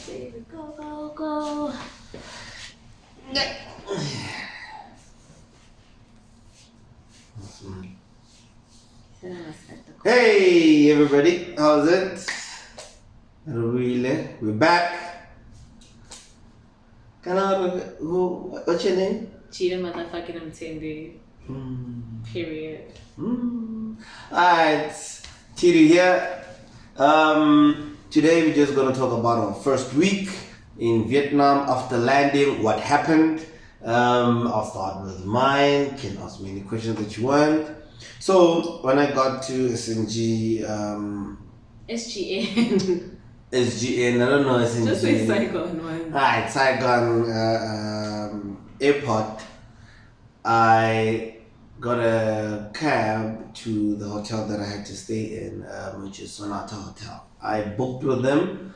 Baby, go, go, go. Hey everybody, how's it? Really? We're back. What's your name? Cheetah motherfucking Mtende. Period. Alright, Tiri here. Today we're just gonna talk about our first week in Vietnam after landing, what happened. I'll start with mine. You can ask me any questions that you want. So when I got to SNG, SGN. SGN, I don't know SNG. Just say Saigon one. Alright, Saigon airport. I got a cab to the hotel that I had to stay in, which is Sonata Hotel. I booked with them,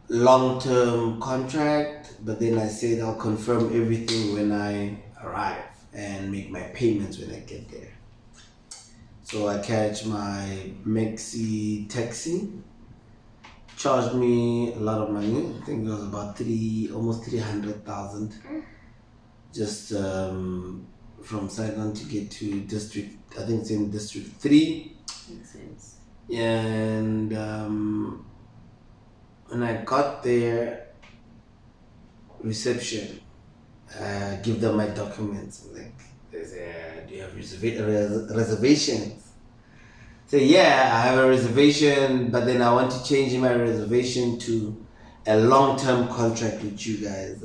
long-term contract, but then I said I'll confirm everything when I arrive and make my payments when I get there. So I catch my Maxi taxi, charged me a lot of money. I think it was about almost 300,000. Just from Saigon to get to district, I think it's in district 3. Makes sense. And when I got there, reception, give them my documents. Like, they say, do you have reservations? Say, yeah, I have a reservation, but then I want to change my reservation to a long-term contract with you guys,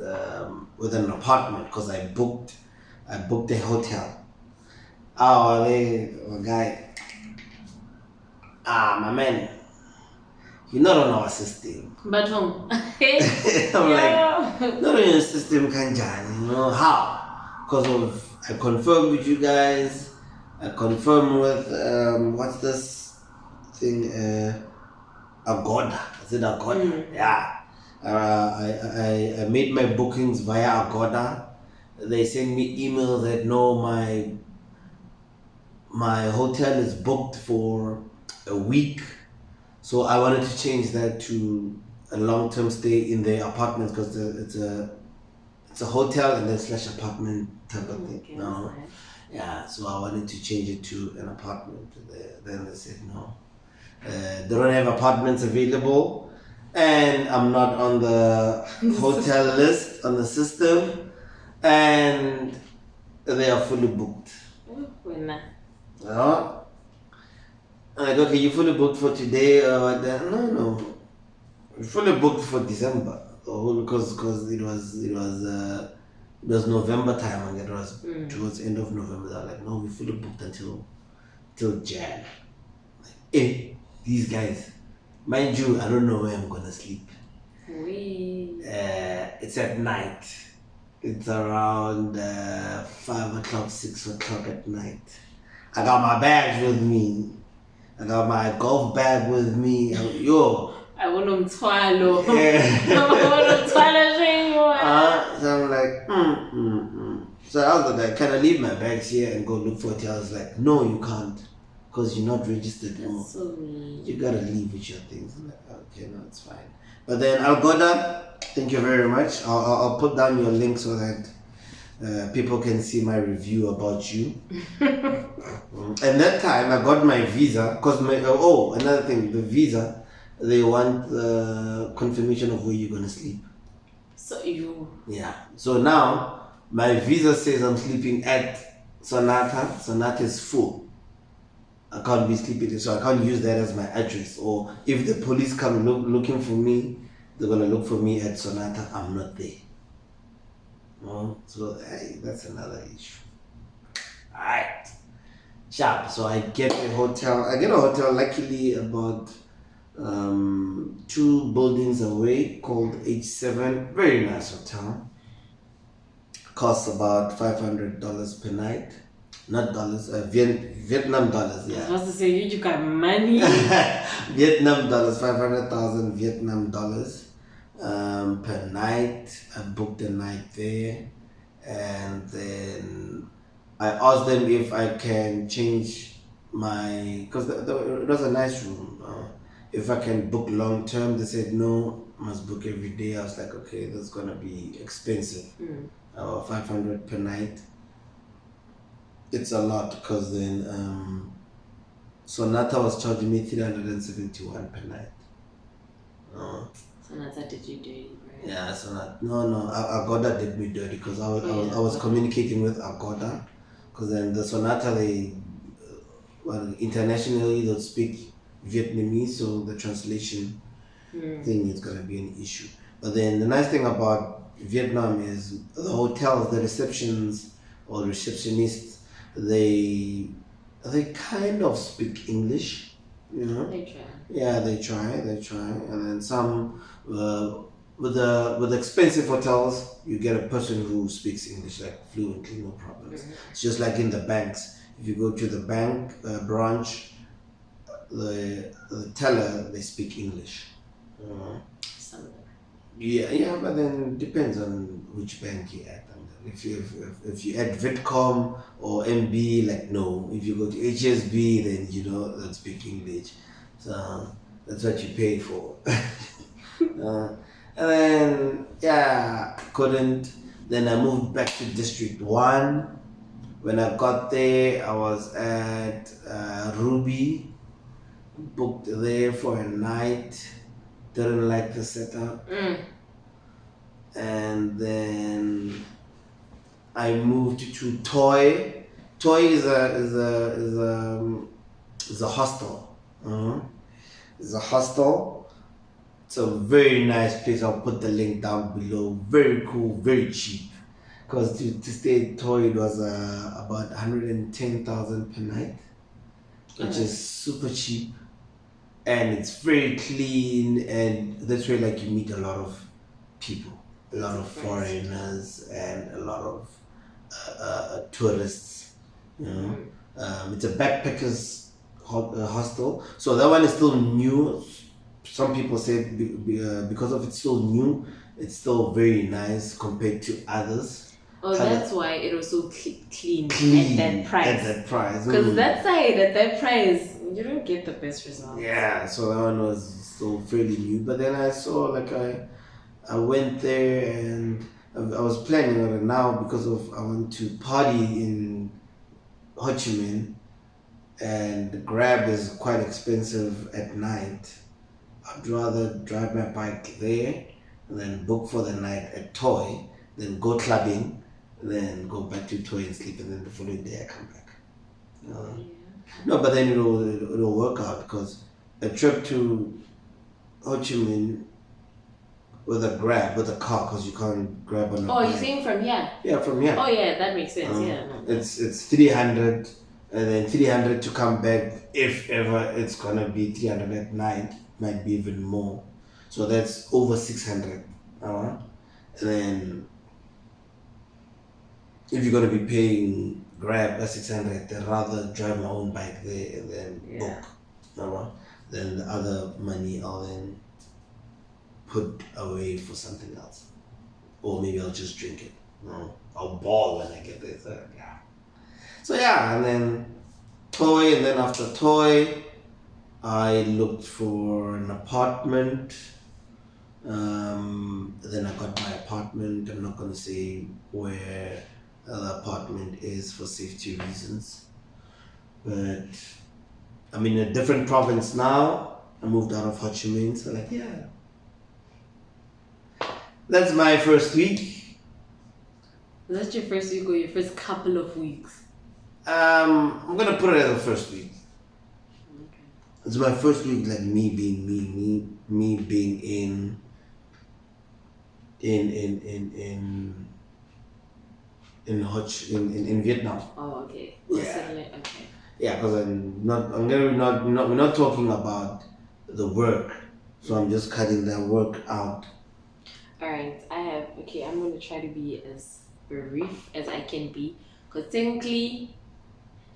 with an apartment, because I booked a hotel. Oh, guy. My man, you're not on our system. But home. I'm like, not on your system, Kanjan. You know how? Because I confirmed with you guys. I confirmed with what's this thing? Agoda. Is it Agoda? Yeah. I made my bookings via Agoda. They send me emails that no, my hotel is booked for a week. So I wanted to change that to a long-term stay in the apartment, because it's a hotel and then / apartment type of thing. Okay, No. Yeah, so I wanted to change it to an apartment. Then they said no. They don't have apartments available, and I'm not on the hotel list on the system, and they are fully booked. Yeah. I'm like, okay, you fully booked for today or what? No, we fully booked for December. Because it was November time, and it was towards the end of November. They're like, no, we fully booked until Jan. Like, these guys, mind you, I don't know where I'm gonna sleep. It's at night. It's around 5 o'clock, 6 o'clock at night. I got my bags with me. I got my golf bag with me. Yo. I want to swallow. So I'm like, So I was like, can I leave my bags here and go look for it? I was like, no, you can't, because you're not registered anymore. So mean. You gotta leave with your things. I'm like, okay, no, it's fine. But then Algoda, thank you very much. I'll put down your link so that people can see my review about you. And that time I got my visa, because another thing, the visa, they want the confirmation of where you're gonna sleep. So you. Yeah. So now my visa says I'm sleeping at Sonata. Sonata is full. I can't be sleeping, so I can't use that as my address. Or if the police come looking for me, they're gonna look for me at Sonata. I'm not there. No, so that's another issue. Alright. Sharp. So I get a hotel. Luckily about 2 buildings away, called H7. Very nice hotel. Costs about $500 per night. Not dollars, Vietnam dollars, yeah. I was supposed to say, you got money. Vietnam dollars, 500,000 Vietnam dollars per night. I booked a night there, and then I asked them if I can change my, because it was a nice room. if I can book long term. They said no, must book every day. I was like, okay, that's gonna be expensive. 500 per night. It's a lot because then Sonata was charging me 371 per night. Sonata did you dirty, right? Yeah, Sonata. No, Agoda did me dirty because I was communicating with Agoda, because then the Sonata internationally they speak Vietnamese, so the translation thing is gonna be an issue. But then the nice thing about Vietnam is the hotels, the receptions or receptionists, they kind of speak English, you know. They try. Yeah, they try, and then some with the expensive hotels, you get a person who speaks English like fluently, no problems. It's just like in the banks. If you go to the bank branch, the teller they speak English. Some of them. Yeah, but then it depends on which bank you at. If you add Vitcom or MB, like no. If you go to HSB, then they'll speak English. So that's what you pay for. And then couldn't. Then I moved back to District 1. When I got there, I was at Ruby, booked there for a night. Didn't like the setup. And then I moved to Toy. Toy is a hostel. It's a hostel. It's a very nice place. I'll put the link down below. Very cool, very cheap. Because to stay at Toy, it was about 110,000 per night, which is super cheap. And it's very clean, and that's where like you meet a lot of people, a lot of foreigners, and a lot of tourists. It's a backpackers hostel, so that one is still new. Some people say because of it's still new, it's still very nice compared to others. Oh, that's why it was so clean Clean at that price. At that price. Because that side, at that price, you don't get the best results. Yeah, so that one was still fairly new. But then I saw I went there and I was planning on it now because I want to party in Ho Chi Minh, and Grab is quite expensive at night. I'd rather drive my bike there and then book for the night at Toy, then go clubbing, then go back to Toy and sleep, and then the following day I come back. No, but then it'll work out because a trip to Ho Chi Minh with a car, because you can't grab on a Oh, bike. you're saying from here? Yeah, from here. Oh yeah, that makes sense. It's 300, and then 300 to come back. If ever it's gonna be 300 at night, might be even more. So that's over 600. And then if you're gonna be paying Grab at 600, I'd rather drive my own bike there and then book. Then the other money I'll then put away for something else, or maybe I'll just drink it. I'll ball when I get there. So and then Toy, and then after Toy, I looked for an apartment. Then I got my apartment. I'm not gonna say where the apartment is for safety reasons, but I'm in a different province now. I moved out of Ho Chi Minh, so that's my first week. Was that your first week or your first couple of weeks? I'm gonna put it as the first week. Okay. It's my first week, like me being me being in Vietnam. Oh, okay. Okay. Okay. Yeah, because we're not talking about the work, so I'm just cutting that work out. Alright, I'm going to try to be as brief as I can be, because technically,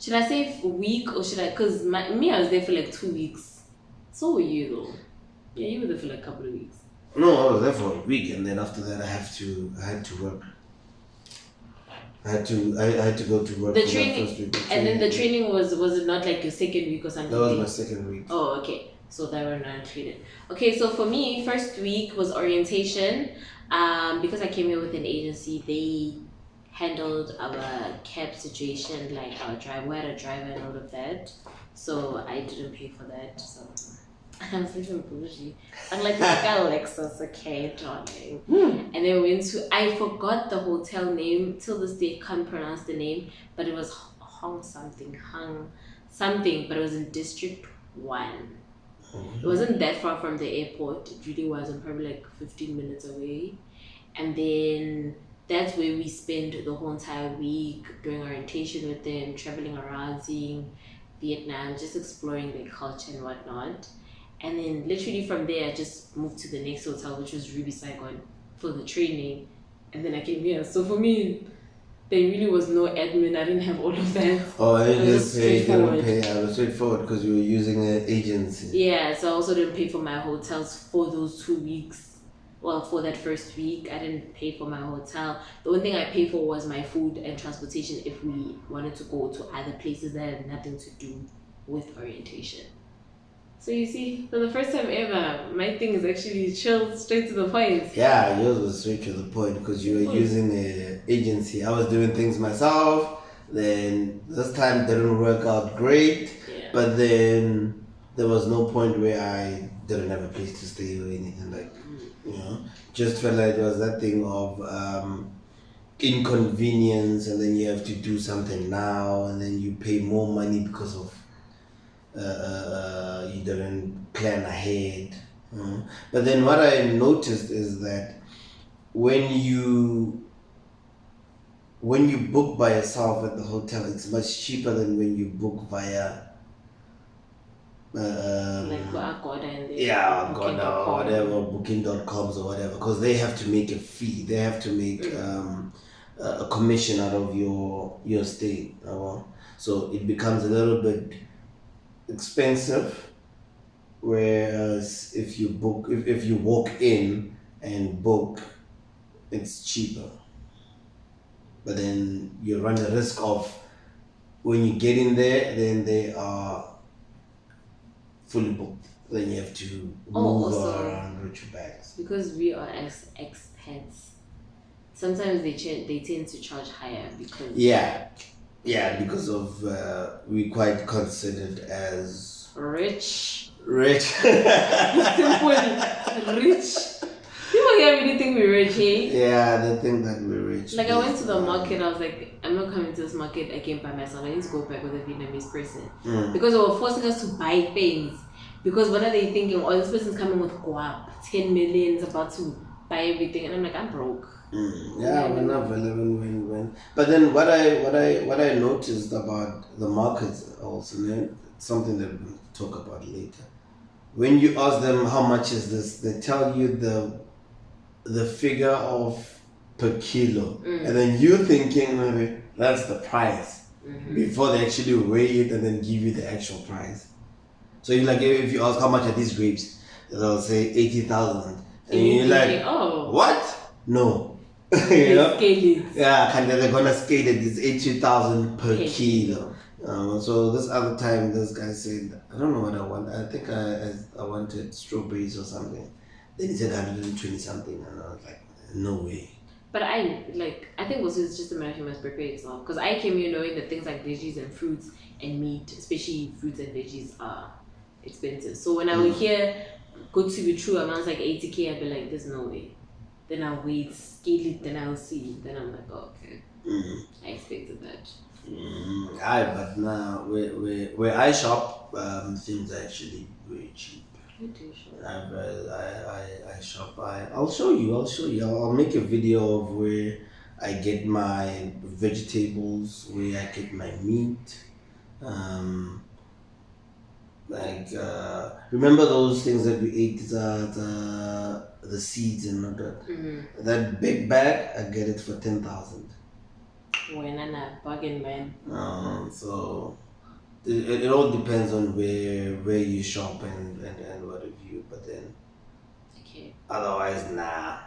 should I say a week or should I, because I was there for like 2 weeks. So were you though. Yeah, you were there for like a couple of weeks. No, I was there for a week, and then after that I had to work. I had to go to work. The training, and then the training was it not like your second week or something? That was my second week. Oh, okay. so that were not included. Okay, so for me, first week was orientation. Because I came here with an agency, they handled our cab situation, like our driver, we had a driver and all of that. So I didn't pay for that. So I was living bougie. I'm like, Lexus, okay, darling. And then we went to, I forgot the hotel name, till this day, can't pronounce the name, but it was Hung something, but it was in District 1. It wasn't that far from the airport. It really wasn't, probably like 15 minutes away. And then that's where we spent the whole entire week doing orientation with them, traveling around, seeing Vietnam, just exploring their culture and whatnot. And then literally from there, I just moved to the next hotel, which was Ruby Saigon, for the training. And then I came here. So for me, there really was no admin. I didn't have all of that. Oh, I It was didn't just pay. straightforward. Didn't pay. I was straightforward because you were using an agency. Yeah, so I also didn't pay for my hotels for those 2 weeks. Well, for that first week, I didn't pay for my hotel. The only thing I paid for was my food and transportation if we wanted to go to other places that had nothing to do with orientation. So you see, for the first time ever, my thing is actually chill, straight to the point. Yeah, yours was straight to the point because you were using an agency. I was doing things myself. Then this time didn't work out great. Yeah. But then there was no point where I didn't have a place to stay or anything like. Just felt like it was that thing of inconvenience, and then you have to do something now, and then you pay more money because of you didn't plan ahead. But then what I noticed is that when you book by yourself at the hotel, it's much cheaper than when you book via Like Agoda and Agoda or whatever, booking.coms or whatever, because they have to make a fee. They have to make a commission out of your stay. So it becomes a little bit expensive. Whereas if you book, if you walk in and book, it's cheaper. But then you run the risk of when you get in there, then they are fully booked. Then you have to move around with your bags. Because we are expats, sometimes they tend to charge higher because because of we quite considered as rich. Simple, rich. People here really think we're rich, hey? Yeah, they think that we're rich. Like I went to the market, I was like, I'm not coming to this market again by myself. I need to go back with a Vietnamese person. Because they were forcing us to buy things. Because what are they thinking? Oh, this person's coming with guap, 10 million, is about to buy everything, and I'm like, I'm broke. Yeah, we're not relevant when. But then what I noticed about the markets also, something that we'll talk about later. When you ask them how much is this, they tell you the figure of per kilo, and then you're thinking maybe that's the price before they actually weigh it and then give you the actual price. So you like, if you ask how much are these grapes, they'll say 80,000, and you're like, oh, what? No, you know? Scale it. Yeah, they're gonna scale it. It's 80,000 per kilo. So this other time, this guy said, I don't know what I want. I think I wanted strawberries or something. Then he said 120 something, and I was like, no way. But I think also it's just a matter of you must prepare yourself. Because I came here knowing that things like veggies and fruits and meat, especially fruits and veggies, are expensive. So when I would hear good to be true amounts like 80K, I'd be like, there's no way. Then I'll wait, scale it, then I'll see. Then I'm like, oh, okay. I expected that. But now where I shop, things are actually very cheap. You do shop. I shop. I'll show you. I'll make a video of where I get my vegetables, where I get my meat. Remember those things that we ate, the seeds and all that. That big bag, I get it for 10,000. When I'm a bargain man. So it all depends on where you shop and what have you. But then, okay. Otherwise, nah.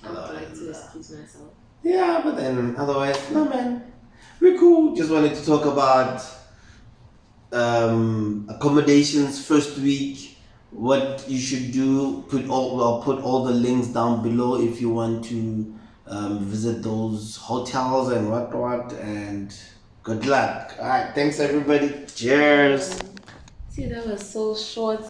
I would like to excuse myself. Yeah, but then otherwise, no man. We're cool. Just wanted to talk about accommodations first week. what you should do. I'll put all the links down below if you want to visit those hotels and whatnot. And good luck. All right, thanks everybody. Cheers. See, that was so short.